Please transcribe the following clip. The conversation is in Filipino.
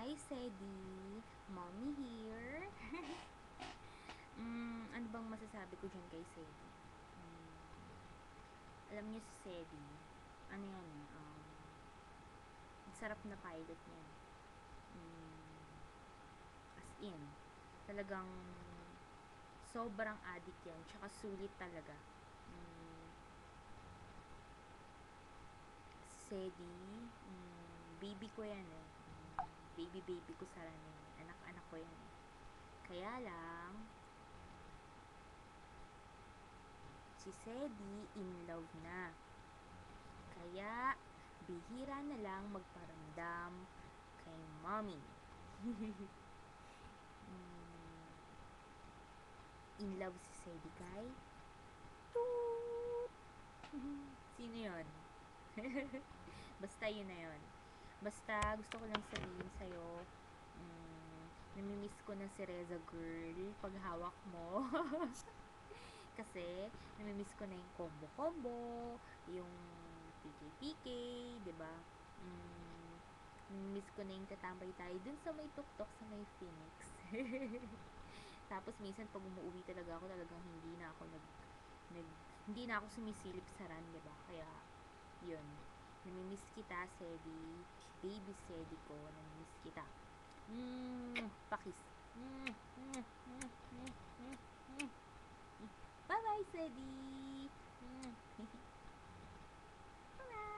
Hi, Sedi. Mommy here. Ano bang masasabi ko dyan kay Sedi? Alam niyo si Sedi, ano yan sarap na pilot niya. As in, talagang sobrang addict yan. Tsaka sulit talaga. Sedi, baby ko yan eh. Baby ko sa ranin. Anak-anak ko yan eh. Kaya lang, si Sedi in love na. Kaya, bihira na lang magparamdam kay mommy. In love si Sedi kay Toot! Sino yun? Basta yun na yun. Basta, gusto ko lang sabihin sa'yo, namimiss ko na si Reza girl pag hawak mo. Kasi, namimiss ko na yung combo-combo, yung PK-PK, diba? Namimiss ko na yung tatambay tayo dun sa may tuktok sa may Phoenix. Tapos, minsan pag umuwi talaga ako, talagang hindi na ako sumisilip sa run, diba? Kaya, yun. Namimiss kita, Sedi. Baby Sedi ko, namimiss kita. Pakis. Bye-bye, Sedi.